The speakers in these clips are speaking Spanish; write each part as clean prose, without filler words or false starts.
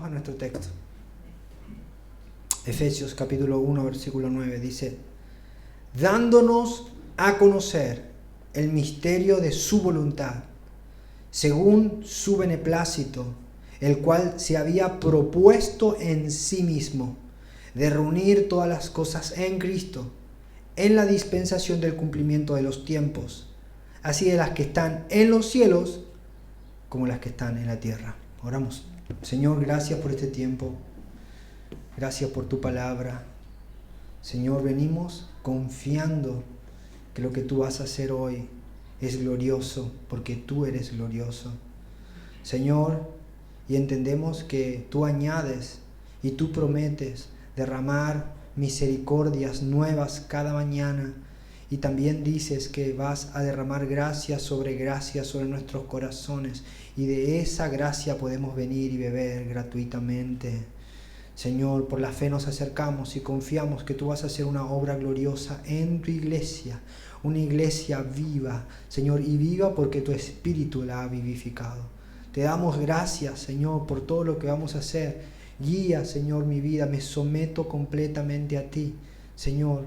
Vamos a nuestro texto. Efesios capítulo 1, versículo 9 dice: dándonos a conocer el misterio de su voluntad, según su beneplácito, el cual se había propuesto en sí mismo, de reunir todas las cosas en Cristo, en la dispensación del cumplimiento de los tiempos, así de las que están en los cielos como las que están en la tierra. Oramos. Señor, gracias por este tiempo. Gracias por tu palabra. Señor, venimos confiando que lo que tú vas a hacer hoy es glorioso, porque tú eres glorioso. Señor, y entendemos que tú añades y tú prometes derramar misericordias nuevas cada mañana, y también dices que vas a derramar gracia sobre nuestros corazones, y de esa gracia podemos venir y beber gratuitamente. Señor, por la fe nos acercamos y confiamos que tú vas a hacer una obra gloriosa en tu iglesia, una iglesia viva, Señor, y viva porque tu Espíritu la ha vivificado. Te damos gracias, Señor, por todo lo que vamos a hacer. Guía, Señor, mi vida, me someto completamente a ti. Señor,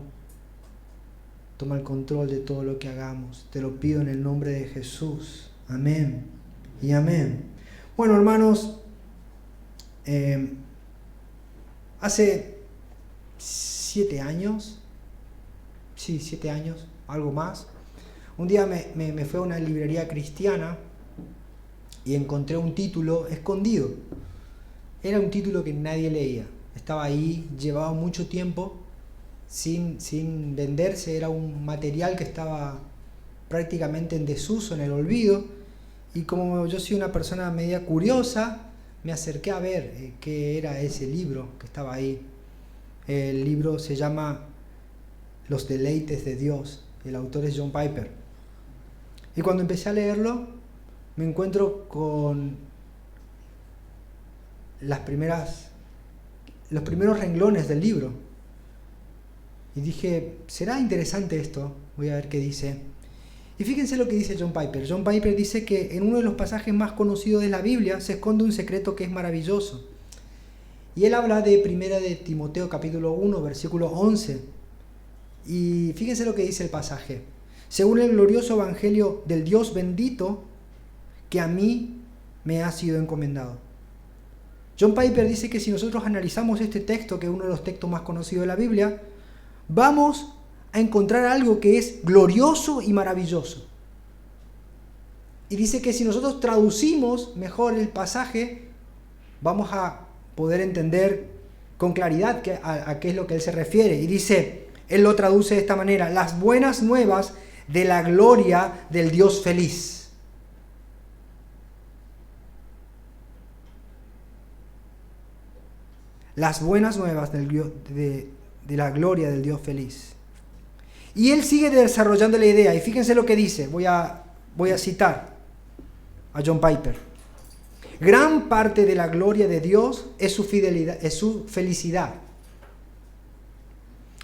toma el control de todo lo que hagamos. Te lo pido en el nombre de Jesús. Amén y amén. Bueno, hermanos, hace 7 años, algo más, un día me fui a una librería cristiana y encontré un título escondido. Era un título que nadie leía. Estaba ahí, llevaba mucho tiempo sin venderse. Era un material que estaba prácticamente en desuso, en el olvido. Y como yo soy una persona media curiosa, me acerqué a ver qué era ese libro que estaba ahí. El libro se llama Los deleites de Dios. El autor es John Piper. Y cuando empecé a leerlo, me encuentro con los primeros renglones del libro. Y dije, será interesante esto, voy a ver qué dice. Y fíjense lo que dice John Piper. John Piper dice que en uno de los pasajes más conocidos de la Biblia se esconde un secreto que es maravilloso. Y él habla de 1 de Timoteo capítulo 1, versículo 11. Y fíjense lo que dice el pasaje. Según el glorioso evangelio del Dios bendito, que a mí me ha sido encomendado. John Piper dice que si nosotros analizamos este texto, que es uno de los textos más conocidos de la Biblia, vamos a encontrar algo que es glorioso y maravilloso. Y dice que si nosotros traducimos mejor el pasaje, vamos a poder entender con claridad a qué es lo que él se refiere. Y dice, él lo traduce de esta manera: las buenas nuevas de la gloria del Dios feliz. Las buenas nuevas de la gloria del Dios feliz. Y él sigue desarrollando la idea, y fíjense lo que dice. Voy a citar a John Piper. Gran parte de la gloria de Dios es su fidelidad, es su felicidad.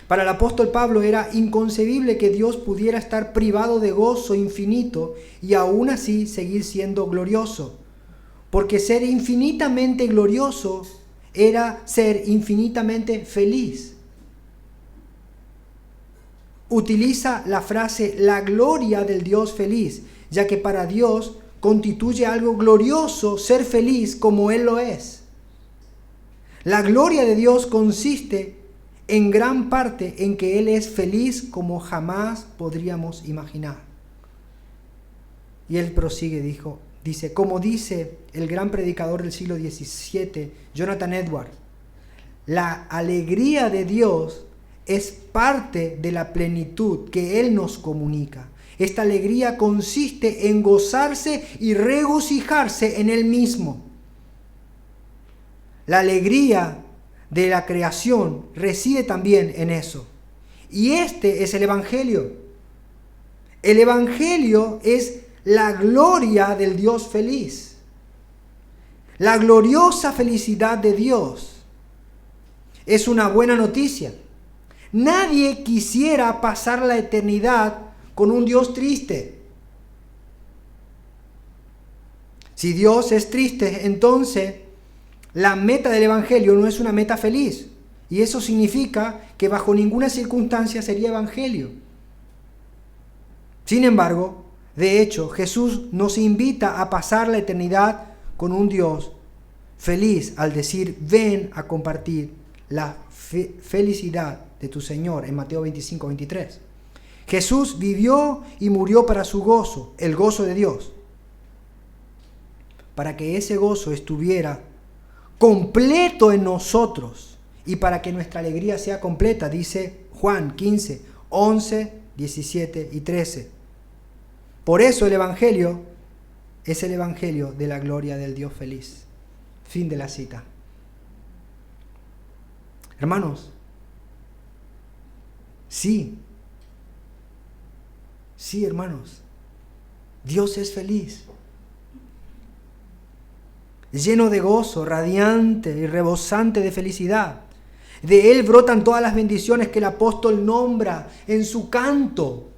Para el apóstol Pablo era inconcebible que Dios pudiera estar privado de gozo infinito y aún así seguir siendo glorioso. Porque ser infinitamente glorioso era ser infinitamente feliz. Utiliza la frase la gloria del Dios feliz, ya que para Dios constituye algo glorioso ser feliz como Él lo es. La gloria de Dios consiste en gran parte en que Él es feliz como jamás podríamos imaginar. Y él prosigue, dice, como dice el gran predicador del siglo XVII, Jonathan Edwards, la alegría de Dios es parte de la plenitud que Él nos comunica. Esta alegría consiste en gozarse y regocijarse en Él mismo. La alegría de la creación reside también en eso. Y este es el Evangelio. El Evangelio es la gloria del Dios feliz. La gloriosa felicidad de Dios es una buena noticia. Nadie quisiera pasar la eternidad con un Dios triste. Si Dios es triste, entonces la meta del Evangelio no es una meta feliz. Y eso significa que bajo ninguna circunstancia sería Evangelio. Sin embargo, de hecho, Jesús nos invita a pasar la eternidad con un Dios feliz al decir, ven a compartir la felicidad de tu Señor en Mateo 25, 23. Jesús vivió y murió para su gozo, el gozo de Dios, para que ese gozo estuviera completo en nosotros y para que nuestra alegría sea completa, dice Juan 15, 11, 17 y 13. Por eso el Evangelio es el Evangelio de la gloria del Dios feliz. Fin de la cita. Hermanos, sí, hermanos, Dios es feliz, lleno de gozo, radiante y rebosante de felicidad. De Él brotan todas las bendiciones que el apóstol nombra en su canto,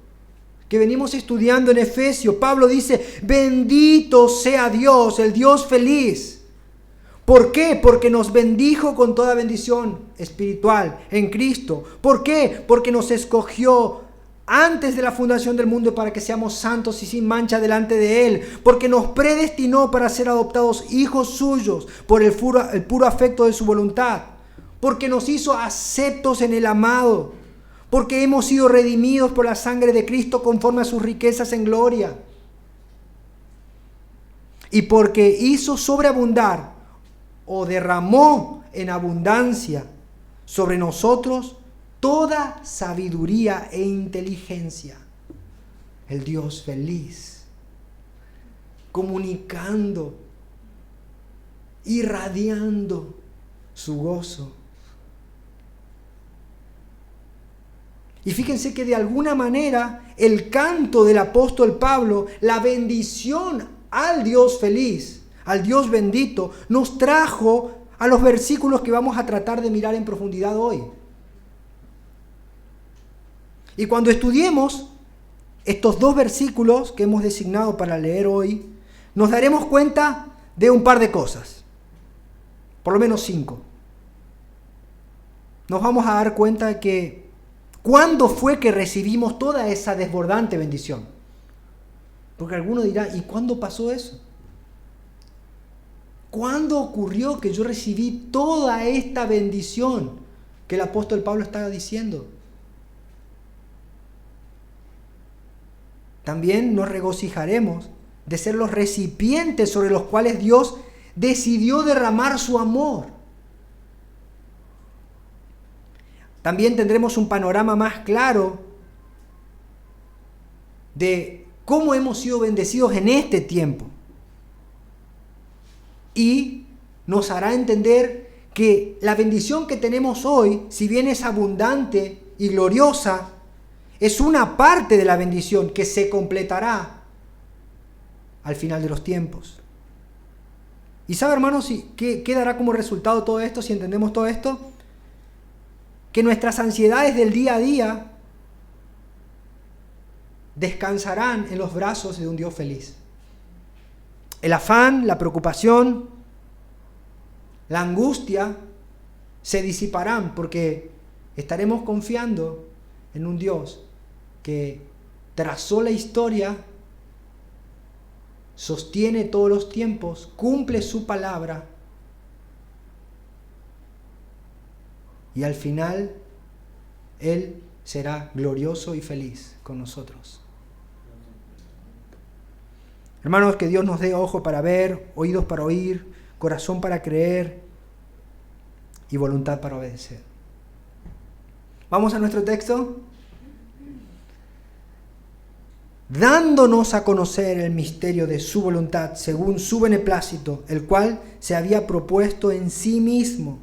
que venimos estudiando en Efesios. Pablo dice, bendito sea Dios, el Dios feliz. ¿Por qué? Porque nos bendijo con toda bendición espiritual en Cristo. ¿Por qué? Porque nos escogió antes de la fundación del mundo para que seamos santos y sin mancha delante de Él. Porque nos predestinó para ser adoptados hijos suyos por el puro afecto de su voluntad. Porque nos hizo aceptos en el amado. Porque hemos sido redimidos por la sangre de Cristo conforme a sus riquezas en gloria. Y porque hizo sobreabundar o derramó en abundancia sobre nosotros toda sabiduría e inteligencia. El Dios feliz, comunicando, irradiando su gozo. Y fíjense que de alguna manera el canto del apóstol Pablo, la bendición al Dios feliz, al Dios bendito, nos trajo a los versículos que vamos a tratar de mirar en profundidad hoy. Y cuando estudiemos estos dos versículos que hemos designado para leer hoy, nos daremos cuenta de un par de cosas, por lo menos 5. Nos vamos a dar cuenta de que ¿cuándo fue que recibimos toda esa desbordante bendición? Porque alguno dirá, ¿y cuándo pasó eso? ¿Cuándo ocurrió que yo recibí toda esta bendición que el apóstol Pablo estaba diciendo? También nos regocijaremos de ser los recipientes sobre los cuales Dios decidió derramar su amor. También tendremos un panorama más claro de cómo hemos sido bendecidos en este tiempo. Y nos hará entender que la bendición que tenemos hoy, si bien es abundante y gloriosa, es una parte de la bendición que se completará al final de los tiempos. ¿Y sabe, hermanos, qué dará como resultado todo esto si entendemos todo esto? Que nuestras ansiedades del día a día descansarán en los brazos de un Dios feliz. El afán, la preocupación, la angustia se disiparán porque estaremos confiando en un Dios que trazó la historia, sostiene todos los tiempos, cumple su palabra y al final Él será glorioso y feliz con nosotros. Hermanos, que Dios nos dé ojo para ver, oídos para oír, corazón para creer y voluntad para obedecer. Vamos a nuestro texto. Dándonos a conocer el misterio de su voluntad según su beneplácito, el cual se había propuesto en sí mismo.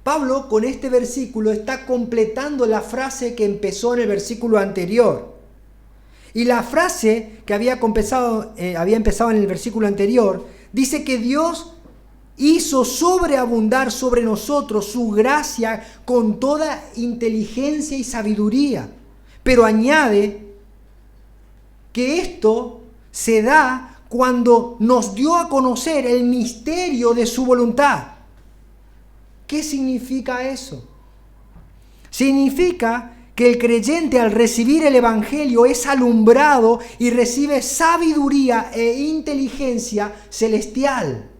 Pablo con este versículo está completando la frase que empezó en el versículo anterior. Y la frase que había empezado en el versículo anterior dice que Dios hizo sobreabundar sobre nosotros su gracia con toda inteligencia y sabiduría. Pero añade que esto se da cuando nos dio a conocer el misterio de su voluntad. ¿Qué significa eso? Significa que el creyente al recibir el Evangelio es alumbrado y recibe sabiduría e inteligencia celestial.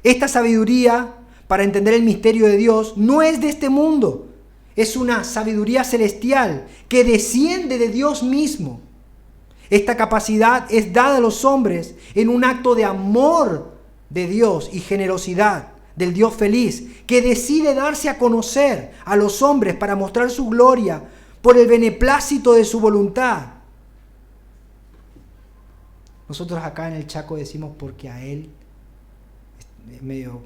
Esta sabiduría, para entender el misterio de Dios, no es de este mundo. Es una sabiduría celestial que desciende de Dios mismo. Esta capacidad es dada a los hombres en un acto de amor de Dios y generosidad del Dios feliz, que decide darse a conocer a los hombres para mostrar su gloria por el beneplácito de su voluntad. Nosotros acá en el Chaco decimos porque a Él, es medio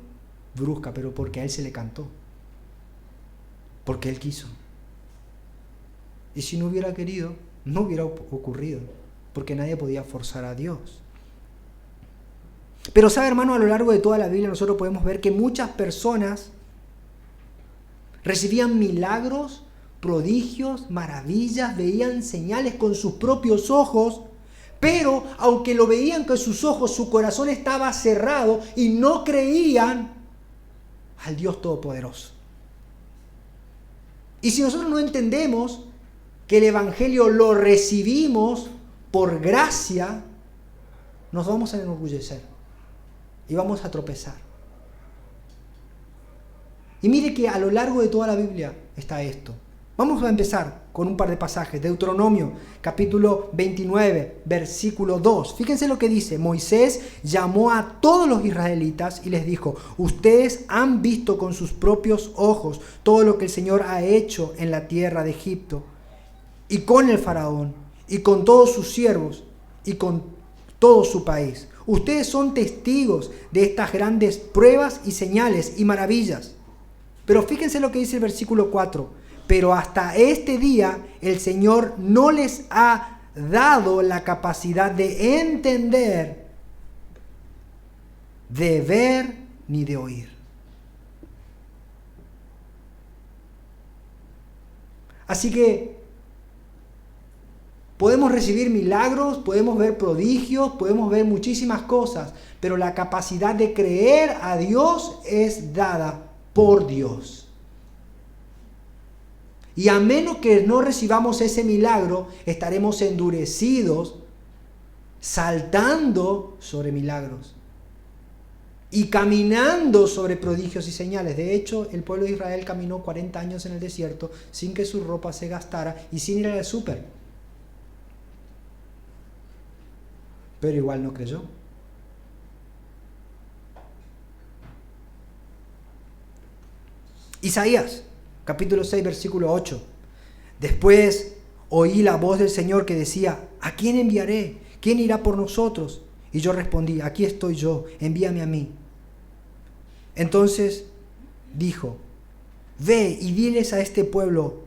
brusca, pero porque a Él se le cantó, porque Él quiso. Y si no hubiera querido, no hubiera ocurrido, porque nadie podía forzar a Dios. Pero sabe, hermano, a lo largo de toda la Biblia nosotros podemos ver que muchas personas recibían milagros, prodigios, maravillas, veían señales con sus propios ojos, pero aunque lo veían con sus ojos, su corazón estaba cerrado y no creían al Dios Todopoderoso. Y si nosotros no entendemos que el Evangelio lo recibimos por gracia, nos vamos a enorgullecer y vamos a tropezar. Y mire que a lo largo de toda la Biblia está esto. Vamos a empezar con un par de pasajes. Deuteronomio, capítulo 29, versículo 2. Fíjense lo que dice. Moisés llamó a todos los israelitas y les dijo: ustedes han visto con sus propios ojos todo lo que el Señor ha hecho en la tierra de Egipto, y con el faraón, y con todos sus siervos, y con todo su país. Ustedes son testigos de estas grandes pruebas y señales y maravillas. Pero fíjense lo que dice el versículo 4. Pero hasta este día el Señor no les ha dado la capacidad de entender, de ver ni de oír. Así que podemos recibir milagros, podemos ver prodigios, podemos ver muchísimas cosas, pero la capacidad de creer a Dios es dada por Dios. Y a menos que no recibamos ese milagro, estaremos endurecidos, saltando sobre milagros y caminando sobre prodigios y señales. De hecho, el pueblo de Israel caminó 40 años en el desierto sin que su ropa se gastara y sin ir al súper. Pero igual no creyó. Isaías, capítulo 6, versículo 8. Después oí la voz del Señor que decía: ¿a quién enviaré? ¿Quién irá por nosotros? Y yo respondí: aquí estoy yo, envíame a mí. Entonces dijo: ve y diles a este pueblo: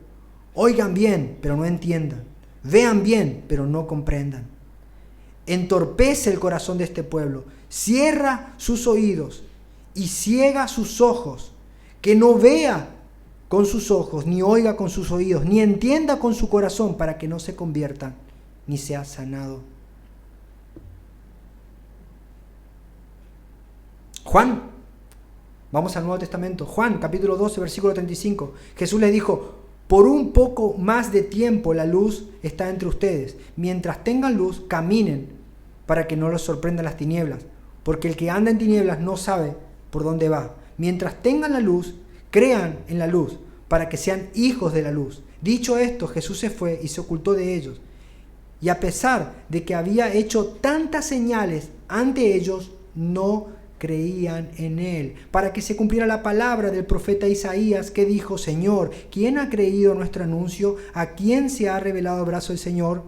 oigan bien, pero no entiendan. Vean bien, pero no comprendan. Entorpece el corazón de este pueblo, cierra sus oídos y ciega sus ojos, que no vea con sus ojos, ni oiga con sus oídos, ni entienda con su corazón, para que no se conviertan, ni sea sanado. Juan, vamos al Nuevo Testamento, Juan capítulo 12, versículo 35, Jesús le dijo: por un poco más de tiempo la luz está entre ustedes. Mientras tengan luz, caminen para que no los sorprendan las tinieblas, porque el que anda en tinieblas no sabe por dónde va. Mientras tengan la luz, crean en la luz, para que sean hijos de la luz. Dicho esto, Jesús se fue y se ocultó de ellos. Y a pesar de que había hecho tantas señales ante ellos, no creían en él, para que se cumpliera la palabra del profeta Isaías, que dijo: Señor, ¿quién ha creído nuestro anuncio? ¿A quién se ha revelado el brazo del Señor?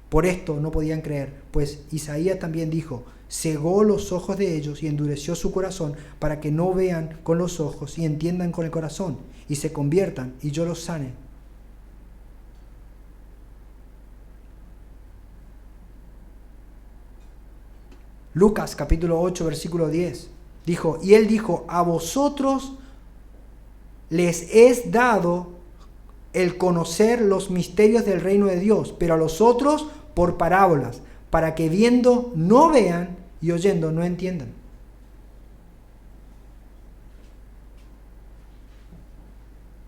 Por esto no podían creer, pues Isaías también dijo: cegó los ojos de ellos y endureció su corazón, para que no vean con los ojos y entiendan con el corazón y se conviertan y yo los sane. Lucas capítulo 8, versículo 10, dijo: y él dijo: a vosotros les es dado el conocer los misterios del reino de Dios, pero a los otros por parábolas, para que viendo no vean y oyendo no entiendan.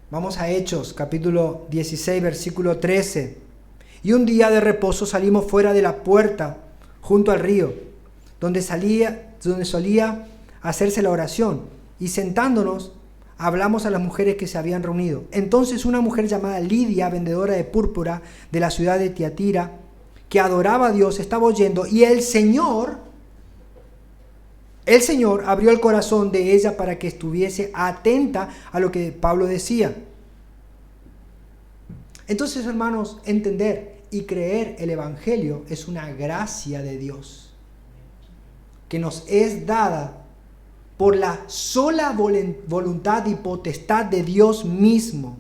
Vamos a Hechos, capítulo 16, versículo 13. Y un día de reposo salimos fuera de la puerta, junto al río, donde solía hacerse la oración, y sentándonos, hablamos a las mujeres que se habían reunido. Entonces una mujer llamada Lidia, vendedora de púrpura de la ciudad de Tiatira, que adoraba a Dios, estaba oyendo, y el Señor abrió el corazón de ella para que estuviese atenta a lo que Pablo decía. Entonces, hermanos, entender y creer el Evangelio es una gracia de Dios que nos es dada por la sola voluntad y potestad de Dios mismo.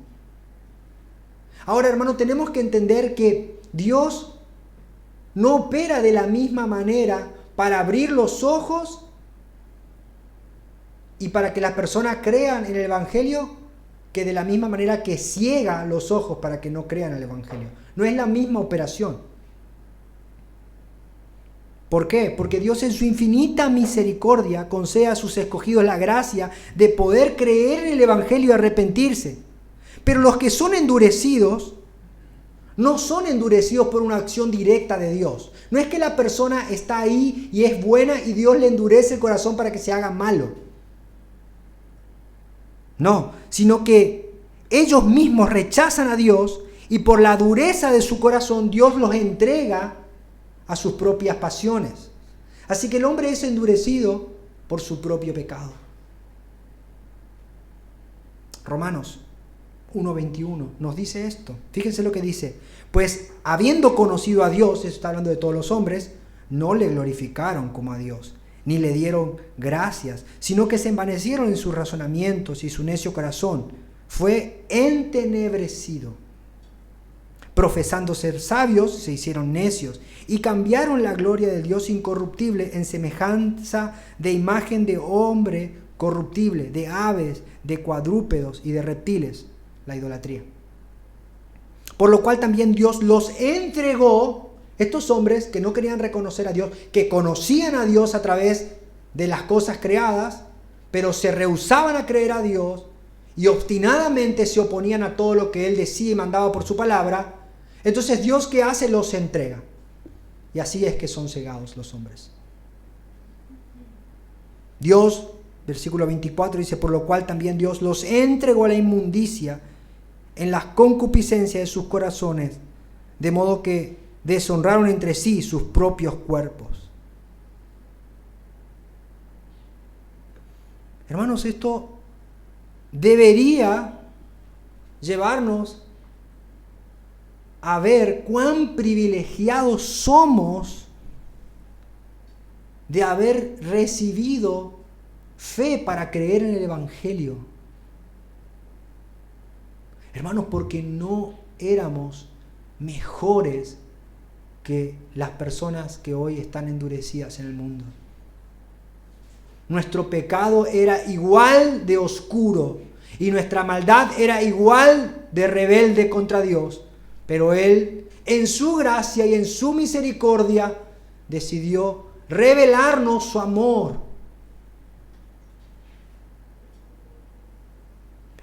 Ahora, hermanos, tenemos que entender que Dios no opera de la misma manera para abrir los ojos y para que las personas crean en el Evangelio, que de la misma manera que ciega los ojos para que no crean el Evangelio. No es la misma operación. ¿Por qué? Porque Dios en su infinita misericordia concede a sus escogidos la gracia de poder creer en el Evangelio y arrepentirse. Pero los que son endurecidos, no son endurecidos por una acción directa de Dios. No es que la persona está ahí y es buena y Dios le endurece el corazón para que se haga malo. No, sino que ellos mismos rechazan a Dios y por la dureza de su corazón Dios los entrega a sus propias pasiones. Así que el hombre es endurecido por su propio pecado. Romanos 1:21 nos dice esto. Fíjense lo que dice. Pues habiendo conocido a Dios, eso está hablando de todos los hombres, no le glorificaron como a Dios, ni le dieron gracias, sino que se envanecieron en sus razonamientos y su necio corazón fue entenebrecido. Profesando ser sabios, se hicieron necios y cambiaron la gloria del Dios incorruptible en semejanza de imagen de hombre corruptible, de aves, de cuadrúpedos y de reptiles, la idolatría. Por lo cual también Dios los entregó. Estos hombres que no querían reconocer a Dios, que conocían a Dios a través de las cosas creadas, pero se rehusaban a creer a Dios y obstinadamente se oponían a todo lo que Él decía y mandaba por su palabra. Entonces Dios, ¿qué hace? Los entrega. Y así es que son cegados los hombres. Dios, versículo 24 dice, por lo cual también Dios los entregó a la inmundicia en las concupiscencias de sus corazones, de modo que deshonraron entre sí sus propios cuerpos. Hermanos, esto debería llevarnos a ver cuán privilegiados somos de haber recibido fe para creer en el Evangelio. Hermanos, porque no éramos mejores que las personas que hoy están endurecidas en el mundo. Nuestro pecado era igual de oscuro y nuestra maldad era igual de rebelde contra Dios, pero Él, en su gracia y en su misericordia, decidió revelarnos su amor.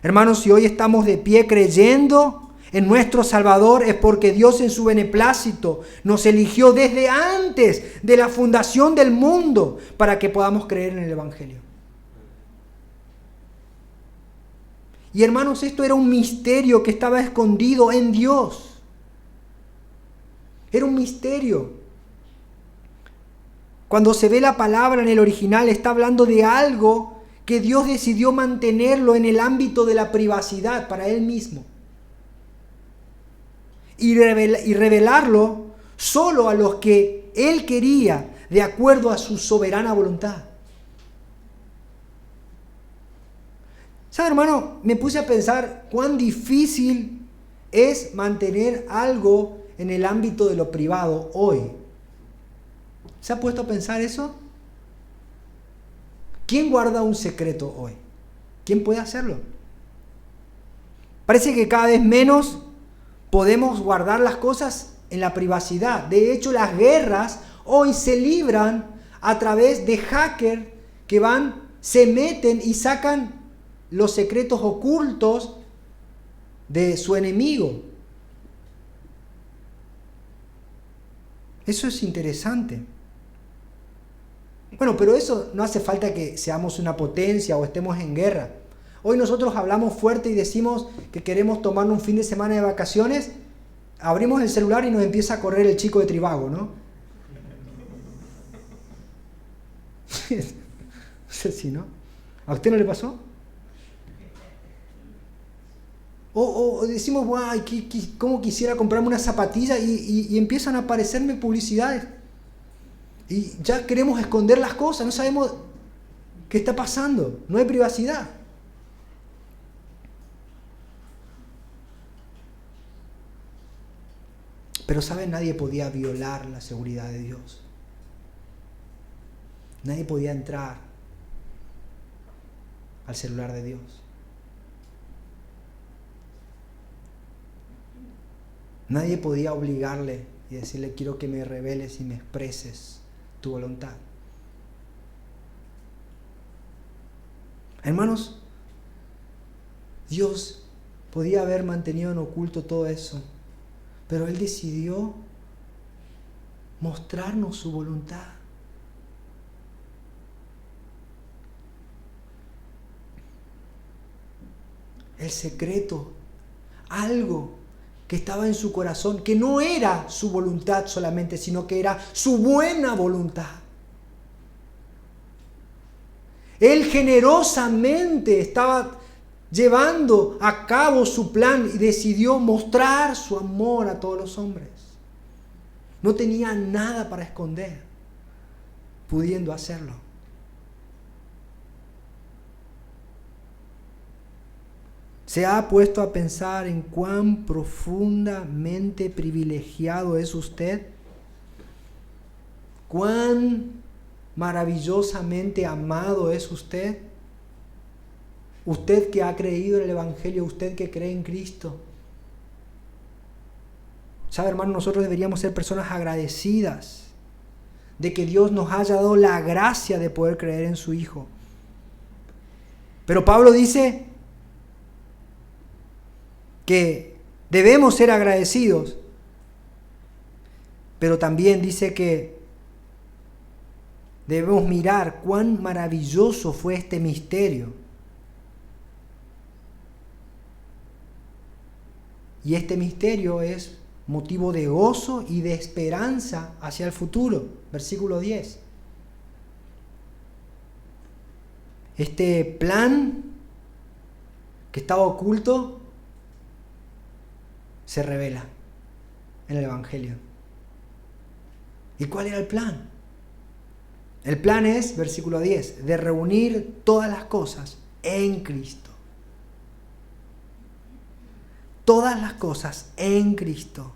Hermanos, si hoy estamos de pie creyendo en nuestro Salvador, es porque Dios en su beneplácito nos eligió desde antes de la fundación del mundo para que podamos creer en el Evangelio. Y hermanos, esto era un misterio que estaba escondido en Dios. Era un misterio. Cuando se ve la palabra en el original, está hablando de algo que Dios decidió mantenerlo en el ámbito de la privacidad para Él mismo. Y revelarlo solo a los que Él quería, de acuerdo a su soberana voluntad. ¿Sabe, hermano? Me puse a pensar cuán difícil es mantener algo en el ámbito de lo privado hoy. ¿Se ha puesto a pensar eso? ¿Quién guarda un secreto hoy? ¿Quién puede hacerlo? Parece que cada vez menos podemos guardar las cosas en la privacidad. De hecho, las guerras hoy se libran a través de hackers que se meten y sacan los secretos ocultos de su enemigo. Eso es interesante. Bueno, pero eso no hace falta que seamos una potencia o estemos en guerra. Hoy nosotros hablamos fuerte y decimos que queremos tomar un fin de semana de vacaciones, abrimos el celular y nos empieza a correr el chico de Trivago, ¿no? No sé si, ¿no? ¿A usted no le pasó? O decimos, guay, ¿cómo quisiera comprarme una zapatilla? Y empiezan a aparecerme publicidades. Y ya queremos esconder las cosas, no sabemos qué está pasando, no hay privacidad. Pero ¿saben? Nadie podía violar la seguridad de Dios. Nadie podía entrar al celular de Dios. Nadie podía obligarle y decirle, quiero que me reveles y me expreses tu voluntad. Hermanos, Dios podía haber mantenido en oculto todo eso, pero Él decidió mostrarnos su voluntad. El secreto, algo que estaba en su corazón, que no era su voluntad solamente, sino que era su buena voluntad. Él generosamente estaba llevando a cabo su plan y decidió mostrar su amor a todos los hombres. No tenía nada para esconder, pudiendo hacerlo. ¿Se ha puesto a pensar en cuán profundamente privilegiado es usted? ¿Cuán maravillosamente amado es usted? Usted que ha creído en el Evangelio, usted que cree en Cristo. ¿Sabe, hermano? Nosotros deberíamos ser personas agradecidas de que Dios nos haya dado la gracia de poder creer en su Hijo. Pero Pablo dice que debemos ser agradecidos, pero también dice que debemos mirar cuán maravilloso fue este misterio. Y este misterio es motivo de gozo y de esperanza hacia el futuro. Versículo 10. Este plan que estaba oculto se revela en el Evangelio. ¿Y cuál era el plan? El plan es, versículo 10, de reunir todas las cosas en Cristo. Todas las cosas en Cristo.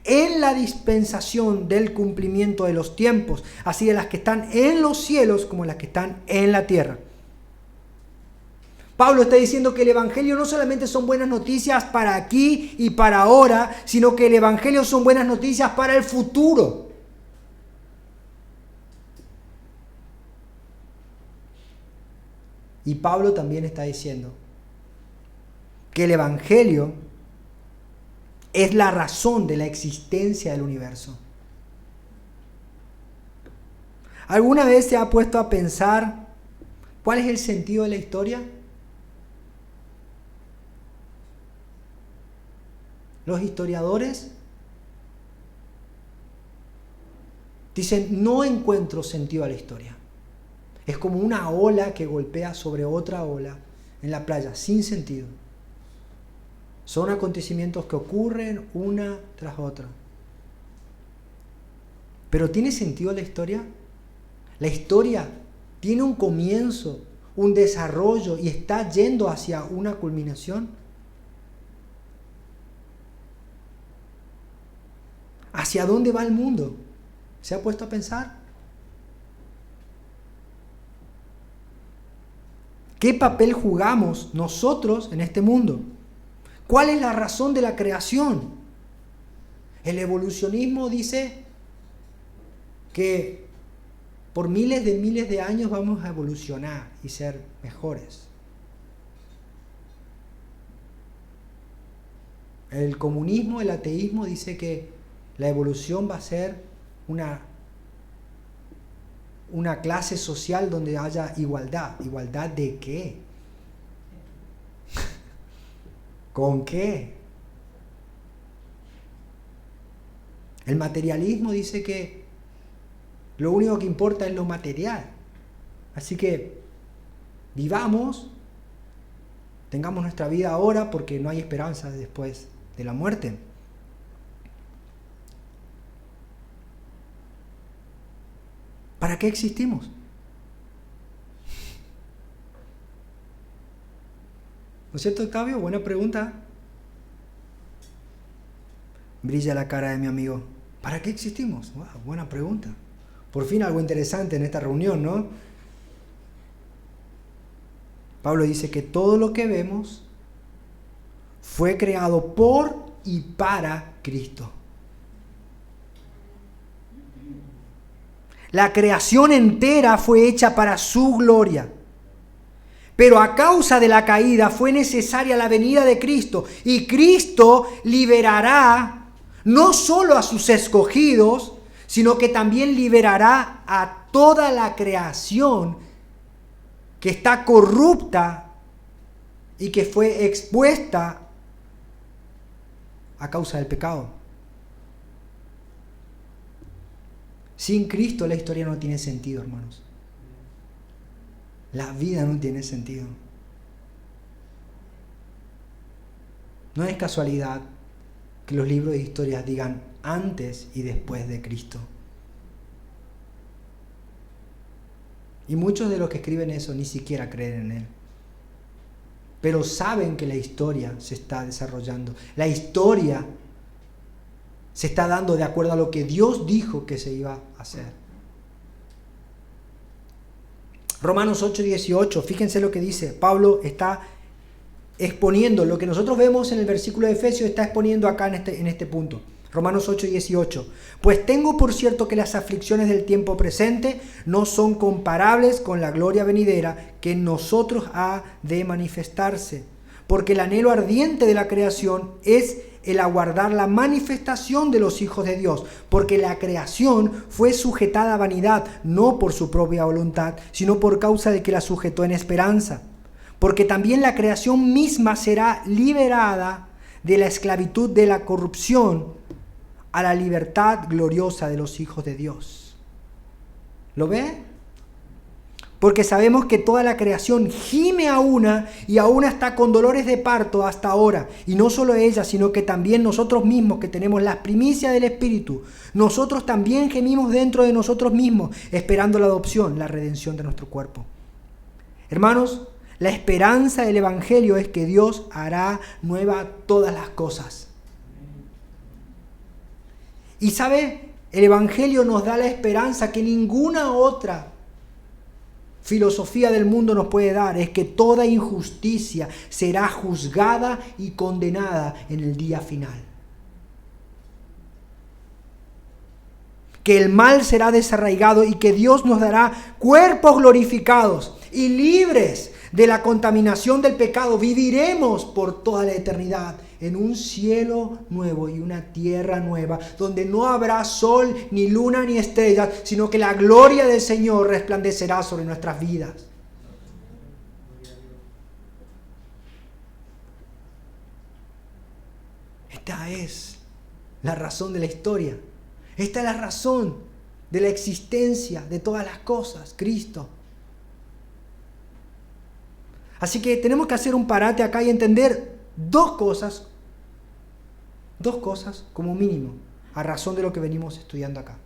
En la dispensación del cumplimiento de los tiempos, así de las que están en los cielos como las que están en la tierra. Pablo está diciendo que el Evangelio no solamente son buenas noticias para aquí y para ahora, sino que el Evangelio son buenas noticias para el futuro. Y Pablo también está diciendo que el Evangelio es la razón de la existencia del universo. ¿Alguna vez se ha puesto a pensar cuál es el sentido de la historia? Los historiadores dicen, no encuentro sentido a la historia. Es como una ola que golpea sobre otra ola en la playa, sin sentido. Son acontecimientos que ocurren una tras otra. ¿Pero tiene sentido la historia? La historia tiene un comienzo, un desarrollo y está yendo hacia una culminación. ¿Hacia dónde va el mundo? ¿Se ha puesto a pensar? ¿Qué papel jugamos nosotros en este mundo? ¿Cuál es la razón de la creación? El evolucionismo dice que por miles de años vamos a evolucionar y ser mejores. El comunismo, el ateísmo dice que la evolución va a ser una clase social donde haya igualdad. ¿Igualdad de qué? ¿Con qué? El materialismo dice que lo único que importa es lo material. Así que vivamos, tengamos nuestra vida ahora porque no hay esperanza después de la muerte. ¿Para qué existimos? ¿No es cierto, Octavio? Buena pregunta. Brilla la cara de mi amigo. ¿Para qué existimos? Wow, buena pregunta. Por fin algo interesante en esta reunión, ¿no? Pablo dice que todo lo que vemos fue creado por y para Cristo. La creación entera fue hecha para su gloria. Pero a causa de la caída fue necesaria la venida de Cristo. Y Cristo liberará no solo a sus escogidos, sino que también liberará a toda la creación que está corrupta y que fue expuesta a causa del pecado. Sin Cristo la historia no tiene sentido, hermanos. La vida no tiene sentido. No es casualidad que los libros de historia digan antes y después de Cristo. Y muchos de los que escriben eso ni siquiera creen en Él. Pero saben que la historia se está desarrollando. La historia se está dando de acuerdo a lo que Dios dijo que se iba a hacer. Romanos 8:18, fíjense lo que dice. Pablo está exponiendo lo que nosotros vemos en el versículo de Efesios, está exponiendo acá en este punto. Romanos 8:18. Pues tengo por cierto que las aflicciones del tiempo presente no son comparables con la gloria venidera que en nosotros ha de manifestarse. Porque el anhelo ardiente de la creación es el aguardar la manifestación de los hijos de Dios. Porque la creación fue sujetada a vanidad, no por su propia voluntad, sino por causa de que la sujetó en esperanza. Porque también la creación misma será liberada de la esclavitud de la corrupción a la libertad gloriosa de los hijos de Dios. ¿Lo ve? Porque sabemos que toda la creación gime a una y aún está con dolores de parto hasta ahora. Y no solo ella, sino que también nosotros mismos que tenemos las primicias del Espíritu, nosotros también gemimos dentro de nosotros mismos, esperando la adopción, la redención de nuestro cuerpo. Hermanos, la esperanza del Evangelio es que Dios hará nueva todas las cosas. Y sabe, el Evangelio nos da la esperanza que ninguna otra filosofía del mundo nos puede dar, es que toda injusticia será juzgada y condenada en el día final. Que el mal será desarraigado y que Dios nos dará cuerpos glorificados y libres de la contaminación del pecado. Viviremos por toda la eternidad en un cielo nuevo y una tierra nueva, donde no habrá sol, ni luna, ni estrellas, sino que la gloria del Señor resplandecerá sobre nuestras vidas. Esta es la razón de la historia. Esta es la razón de la existencia de todas las cosas, Cristo. Así que tenemos que hacer un parate acá y entender dos cosas como mínimo, a razón de lo que venimos estudiando acá.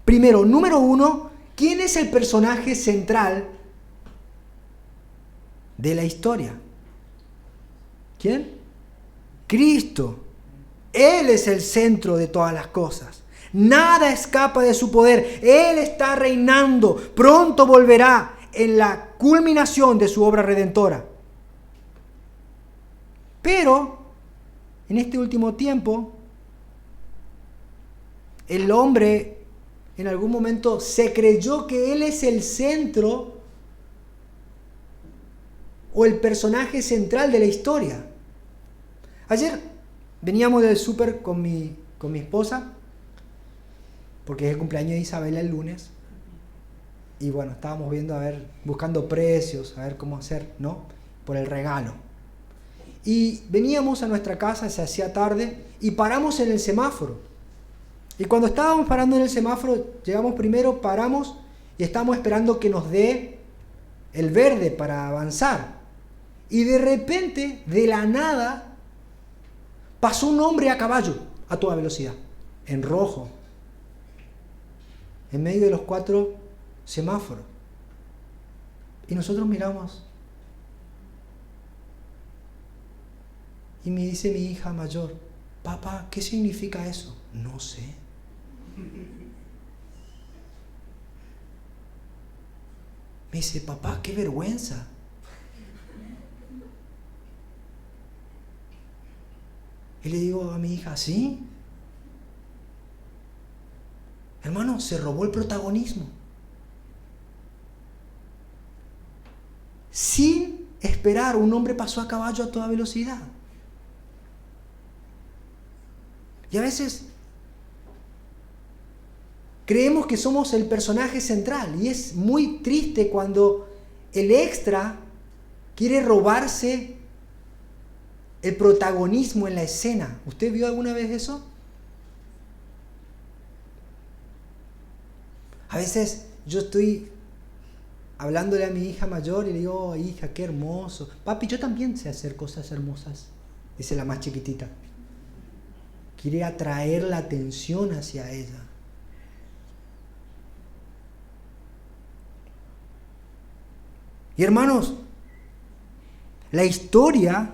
Primero, número uno, ¿quién es el personaje central de la historia? ¿Quién? Cristo. Él es el centro de todas las cosas. Nada escapa de su poder. Él está reinando. Pronto volverá en la culminación de su obra redentora. Pero en este último tiempo el hombre en algún momento se creyó que él es el centro o el personaje central de la historia. Ayer veníamos del súper con mi esposa, porque es el cumpleaños de Isabela el lunes, y bueno, estábamos viendo, buscando precios, a ver cómo hacer, ¿no? Por el regalo. Y veníamos a nuestra casa, se hacía tarde, y paramos en el semáforo. Y cuando estábamos parando en el semáforo, llegamos primero, paramos, y estábamos esperando que nos dé el verde para avanzar. Y de repente, de la nada, pasó un hombre a caballo, a toda velocidad, en rojo, en medio de los 4 semáforos. Y nosotros miramos. Y me dice mi hija mayor, papá, ¿qué significa eso? No sé. Me dice, papá, qué vergüenza. Y le digo a mi hija, ¿sí? Hermano, se robó el protagonismo. Sin esperar, un hombre pasó a caballo a toda velocidad. Y a veces creemos que somos el personaje central. Y es muy triste cuando el extra quiere robarse el protagonismo en la escena. ¿Usted vio alguna vez eso? A veces yo estoy hablándole a mi hija mayor y le digo, oh, hija, qué hermoso. Papi, yo también sé hacer cosas hermosas, dice la más chiquitita. Quiere atraer la atención hacia ella. Y hermanos, la historia,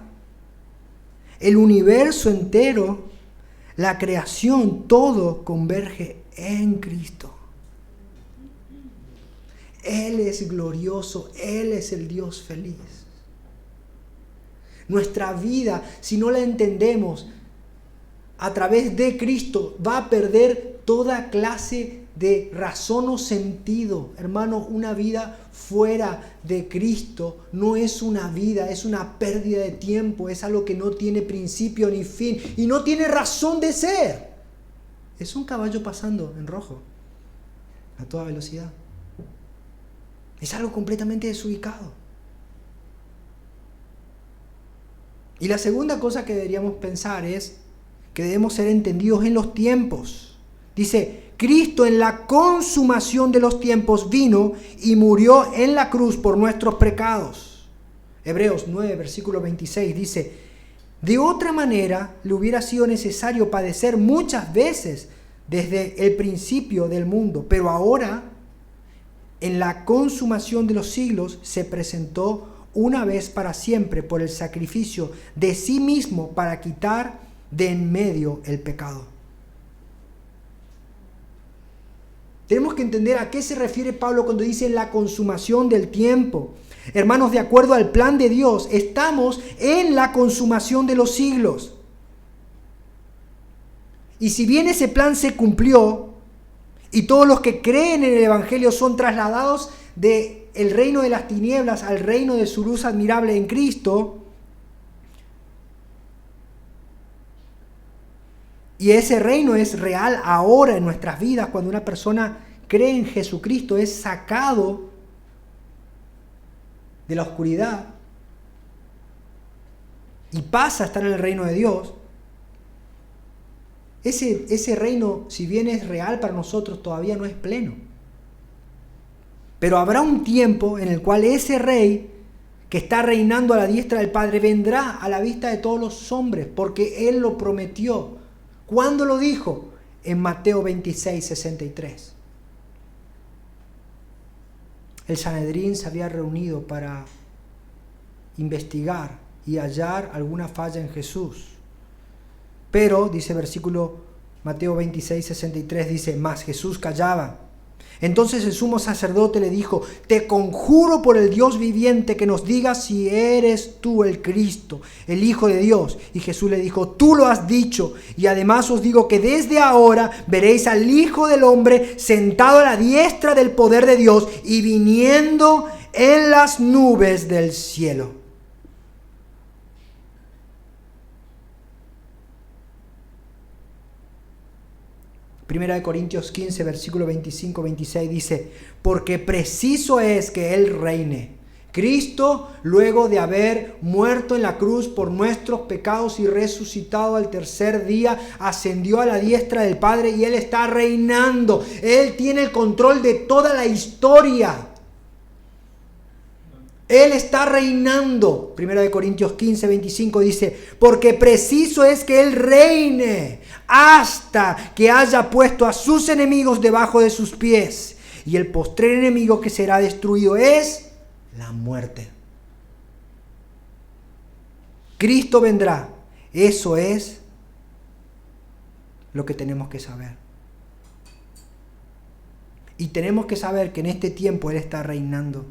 el universo entero, la creación, todo converge en Cristo. Él es glorioso, Él es el Dios feliz. Nuestra vida, si no la entendemos a través de Cristo, va a perder toda clase de razón o sentido. Hermano, una vida fuera de Cristo no es una vida, es una pérdida de tiempo, es algo que no tiene principio ni fin y no tiene razón de ser. Es un caballo pasando en rojo a toda velocidad. Es algo completamente desubicado. Y la segunda cosa que deberíamos pensar es que debemos ser entendidos en los tiempos. Dice, Cristo en la consumación de los tiempos vino y murió en la cruz por nuestros pecados. Hebreos 9, versículo 26 dice, de otra manera le hubiera sido necesario padecer muchas veces desde el principio del mundo, pero ahora, en la consumación de los siglos, se presentó una vez para siempre por el sacrificio de sí mismo para quitar de en medio el pecado. Tenemos que entender a qué se refiere Pablo cuando dice la consumación del tiempo. Hermanos, de acuerdo al plan de Dios, estamos en la consumación de los siglos. Y si bien ese plan se cumplió, y todos los que creen en el Evangelio son trasladados del reino de las tinieblas al reino de su luz admirable en Cristo, y ese reino es real ahora en nuestras vidas. Cuando una persona cree en Jesucristo, es sacado de la oscuridad y pasa a estar en el reino de Dios. Ese reino, si bien es real para nosotros, todavía no es pleno. Pero habrá un tiempo en el cual ese rey que está reinando a la diestra del Padre vendrá a la vista de todos los hombres, porque Él lo prometió. ¿Cuándo lo dijo? En Mateo 26, 63. El Sanedrín se había reunido para investigar y hallar alguna falla en Jesús. Pero, dice versículo Mateo 26, 63, dice, mas Jesús callaba. Entonces el sumo sacerdote le dijo: te conjuro por el Dios viviente que nos digas si eres tú el Cristo, el Hijo de Dios. Y Jesús le dijo: tú lo has dicho, y además os digo que desde ahora veréis al Hijo del Hombre sentado a la diestra del poder de Dios y viniendo en las nubes del cielo. Primera de Corintios 15, versículo 25-26 dice: porque preciso es que Él reine. Cristo, luego de haber muerto en la cruz por nuestros pecados y resucitado al tercer día, ascendió a la diestra del Padre y Él está reinando. Él tiene el control de toda la historia. Él está reinando. Primera de Corintios 15, 25 dice: porque preciso es que Él reine hasta que haya puesto a sus enemigos debajo de sus pies. Y el postrer enemigo que será destruido es la muerte. Cristo vendrá. Eso es lo que tenemos que saber. Y tenemos que saber que en este tiempo Él está reinando.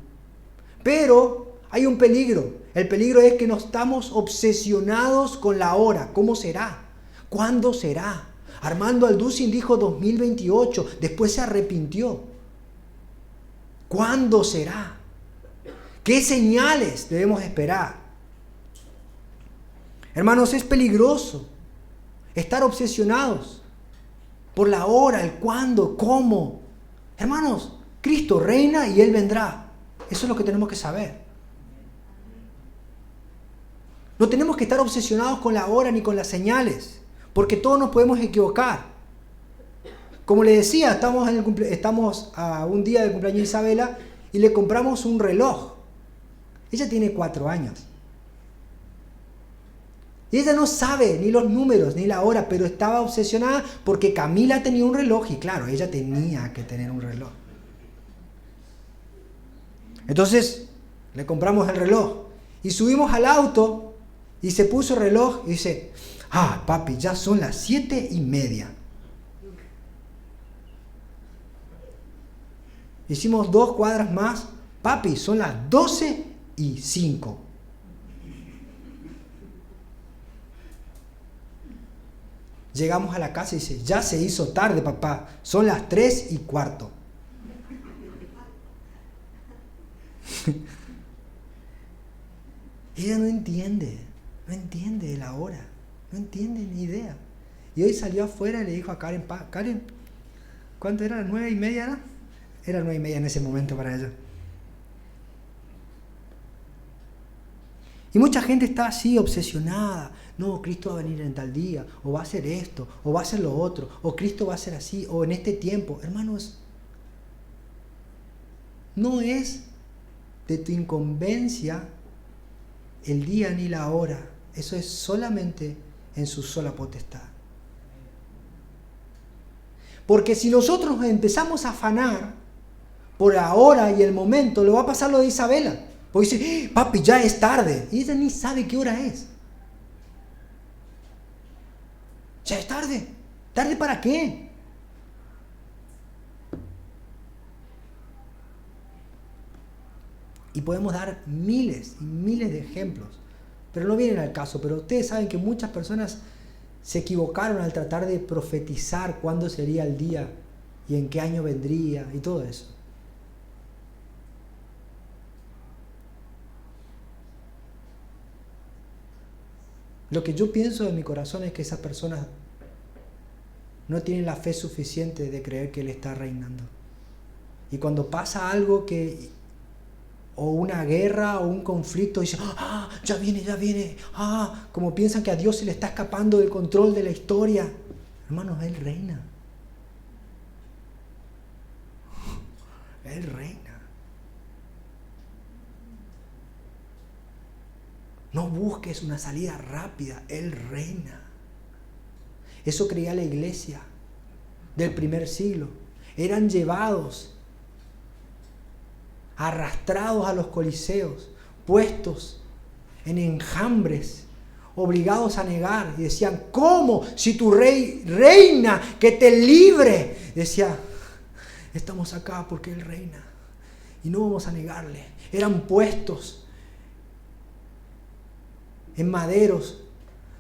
Pero hay un peligro. El peligro es que no estamos obsesionados con la hora. ¿Cómo será? ¿Cuándo será? Armando Alducin dijo 2028. Después se arrepintió. ¿Cuándo será? ¿Qué señales debemos esperar? Hermanos, es peligroso estar obsesionados por la hora, el cuándo, cómo. Hermanos, Cristo reina y Él vendrá. Eso es lo que tenemos que saber. No tenemos que estar obsesionados con la hora ni con las señales, porque todos nos podemos equivocar. Como le decía, estamos a un día del cumpleaños de Isabela y le compramos un reloj. Ella tiene 4 años. Y ella no sabe ni los números ni la hora, pero estaba obsesionada porque Camila tenía un reloj y claro, ella tenía que tener un reloj. Entonces le compramos el reloj y subimos al auto y se puso el reloj y dice: papi, ya son las 7:30. Hicimos 2 cuadras más: papi, son las 12:05. Llegamos a la casa y dice: ya se hizo tarde, papá, son las 3:15. Ella no entiende la hora, no entiende ni idea. Y hoy salió afuera y le dijo a Karen: Karen, ¿cuánto era? ¿9:30 era? Era 9:30 en ese momento para ella. Y mucha gente está así, obsesionada. No, Cristo va a venir en tal día, o va a hacer esto, o va a hacer lo otro, o Cristo va a ser así, o en este tiempo. Hermanos, no es de tu incumbencia el día ni la hora. Eso es solamente en su sola potestad. Porque si nosotros nos empezamos a afanar por la hora y el momento, lo va a pasar lo de Isabela. Porque dice: papi, ya es tarde. Y ella ni sabe qué hora es. Ya es tarde. ¿Tarde para qué? Y podemos dar miles y miles de ejemplos, pero no vienen al caso. Pero ustedes saben que muchas personas se equivocaron al tratar de profetizar cuándo sería el día y en qué año vendría y todo eso. Lo que yo pienso en mi corazón es que esas personas no tienen la fe suficiente de creer que Él está reinando. Y cuando pasa algo o una guerra o un conflicto, dicen: ya viene, como piensan que a Dios se le está escapando del control de la historia. Hermanos, Él reina. Él reina. No busques una salida rápida, Él reina. Eso creía la iglesia del primer siglo. Eran llevados, arrastrados a los coliseos, puestos en enjambres, obligados a negar. Y decían: ¿cómo? Si tu rey reina, que te libre. Decía: estamos acá porque Él reina. Y no vamos a negarle. Eran puestos en maderos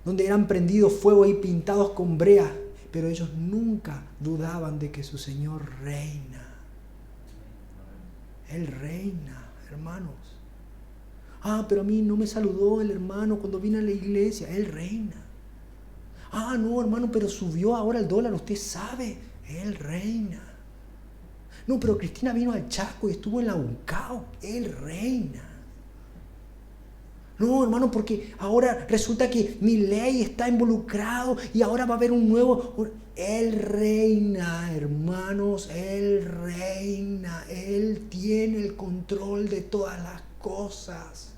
donde eran prendidos fuego y pintados con brea, pero ellos nunca dudaban de que su Señor reina. Él reina, hermanos. Pero a mí no me saludó el hermano cuando vine a la iglesia. Él reina. No, hermano, pero subió ahora el dólar, usted sabe. Él reina. No, pero Cristina vino al Chaco y estuvo en la UNCAO. Él reina. No, hermano, porque ahora resulta que Milei está involucrado y ahora va a haber un nuevo... Él reina, hermanos, Él reina. Él tiene el control de todas las cosas.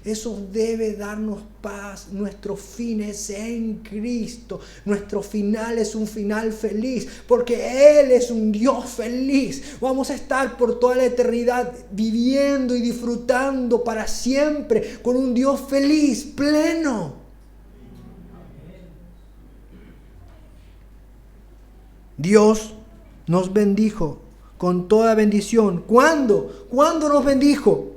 Eso debe darnos paz. Nuestro fin es en Cristo. Nuestro final es un final feliz, porque Él es un Dios feliz. Vamos a estar por toda la eternidad viviendo y disfrutando para siempre con un Dios feliz, pleno. Dios nos bendijo con toda bendición. ¿Cuándo? ¿Cuándo nos bendijo?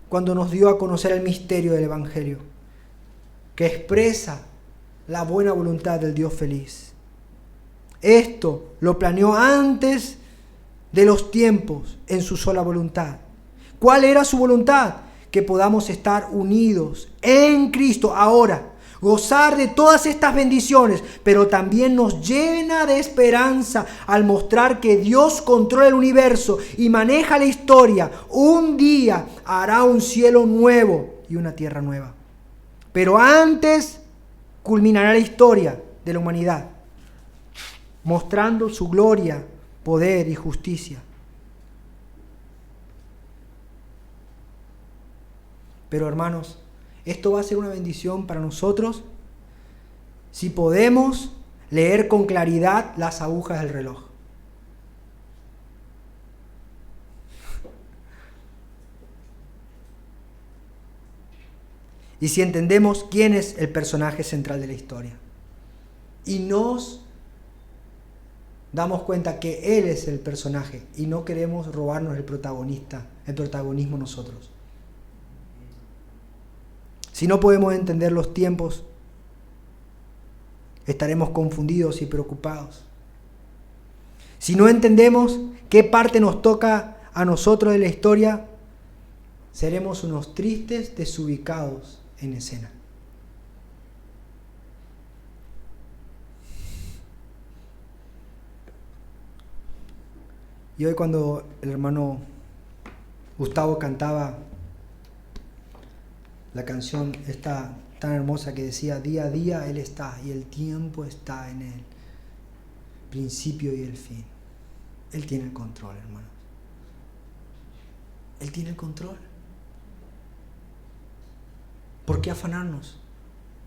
Cuando nos dio a conocer el misterio del Evangelio, que expresa la buena voluntad del Dios feliz. Esto lo planeó antes de los tiempos en su sola voluntad. ¿Cuál era su voluntad? Que podamos estar unidos en Cristo ahora, gozar de todas estas bendiciones, pero también nos llena de esperanza al mostrar que Dios controla el universo y maneja la historia. Un día hará un cielo nuevo y una tierra nueva. Pero antes culminará la historia de la humanidad, mostrando su gloria, poder y justicia. Pero hermanos, esto va a ser una bendición para nosotros si podemos leer con claridad las agujas del reloj. Y si entendemos quién es el personaje central de la historia. Y nos damos cuenta que Él es el personaje y no queremos robarnos el protagonismo nosotros. Si no podemos entender los tiempos, estaremos confundidos y preocupados. Si no entendemos qué parte nos toca a nosotros de la historia, seremos unos tristes desubicados en escena. Y hoy cuando el hermano Gustavo cantaba la canción esta tan hermosa que decía, día a día Él está y el tiempo está en Él, principio y el fin. Él tiene el control, hermanos. Él tiene el control. ¿Por qué afanarnos?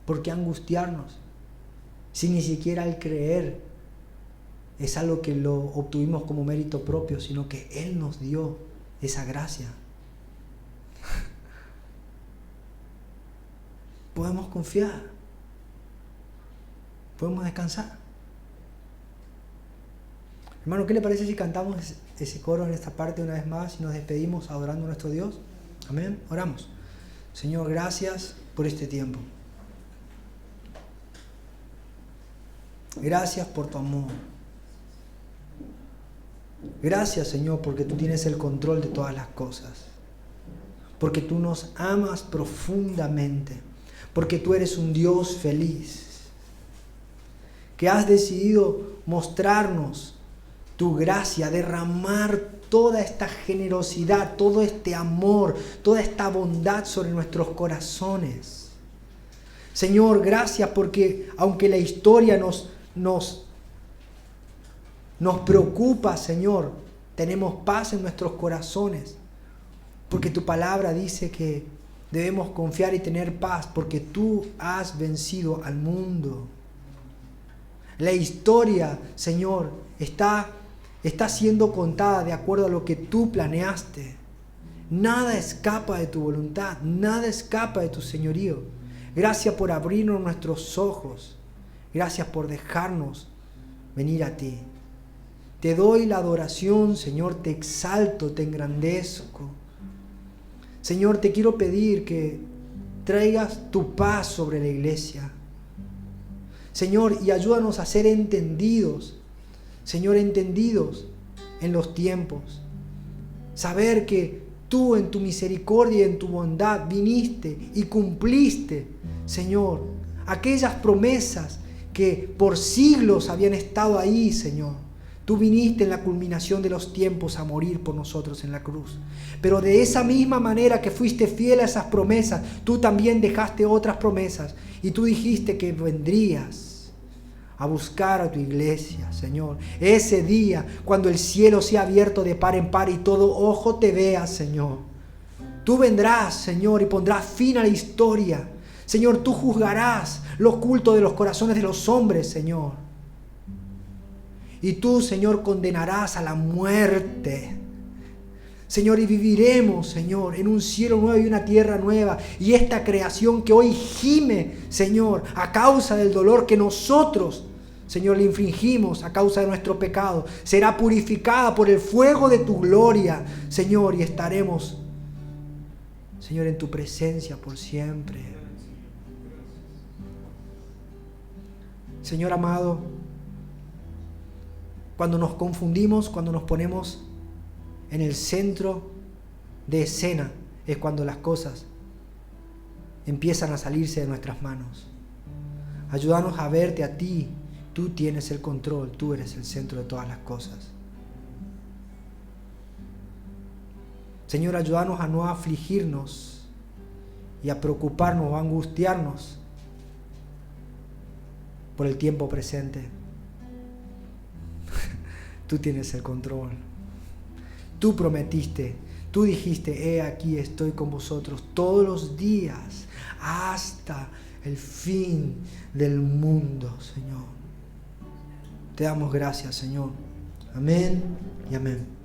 ¿Por qué angustiarnos? Si ni siquiera el creer es algo que lo obtuvimos como mérito propio, sino que Él nos dio esa gracia. Podemos confiar, podemos descansar. Hermano, ¿qué le parece si cantamos ese coro en esta parte una vez más y nos despedimos adorando a nuestro Dios? Amén. Oramos. Señor, gracias por este tiempo. Gracias por tu amor. Gracias, Señor, porque tú tienes el control de todas las cosas. Porque tú nos amas profundamente. Porque tú eres un Dios feliz, que has decidido mostrarnos tu gracia, derramar toda esta generosidad, todo este amor, toda esta bondad sobre nuestros corazones. Señor, gracias porque aunque la historia nos preocupa, Señor, tenemos paz en nuestros corazones, porque tu palabra dice que debemos confiar y tener paz porque tú has vencido al mundo. La historia, Señor, está siendo contada de acuerdo a lo que tú planeaste. Nada escapa de tu voluntad, nada escapa de tu señorío. Gracias por abrirnos nuestros ojos. Gracias por dejarnos venir a ti. Te doy la adoración, Señor, te exalto, te engrandezco. Señor, te quiero pedir que traigas tu paz sobre la iglesia. Señor, y ayúdanos a ser entendidos, Señor, entendidos en los tiempos. Saber que tú en tu misericordia y en tu bondad viniste y cumpliste, Señor, aquellas promesas que por siglos habían estado ahí, Señor. Tú viniste en la culminación de los tiempos a morir por nosotros en la cruz. Pero de esa misma manera que fuiste fiel a esas promesas, tú también dejaste otras promesas. Y tú dijiste que vendrías a buscar a tu iglesia, Señor. Ese día, cuando el cielo sea abierto de par en par y todo ojo te vea, Señor. Tú vendrás, Señor, y pondrás fin a la historia. Señor, tú juzgarás lo oculto de los corazones de los hombres, Señor. Y tú, Señor, condenarás a la muerte. Señor, y viviremos, Señor, en un cielo nuevo y una tierra nueva. Y esta creación que hoy gime, Señor, a causa del dolor que nosotros, Señor, le infringimos a causa de nuestro pecado, será purificada por el fuego de tu gloria, Señor, y estaremos, Señor, en tu presencia por siempre. Señor amado, cuando nos confundimos, cuando nos ponemos en el centro de escena, es cuando las cosas empiezan a salirse de nuestras manos. Ayúdanos a verte a ti. Tú tienes el control, tú eres el centro de todas las cosas. Señor, ayúdanos a no afligirnos y a preocuparnos o a angustiarnos por el tiempo presente. Tú tienes el control. Tú prometiste, tú dijiste, he aquí estoy con vosotros todos los días hasta el fin del mundo, Señor. Te damos gracias, Señor. Amén y amén.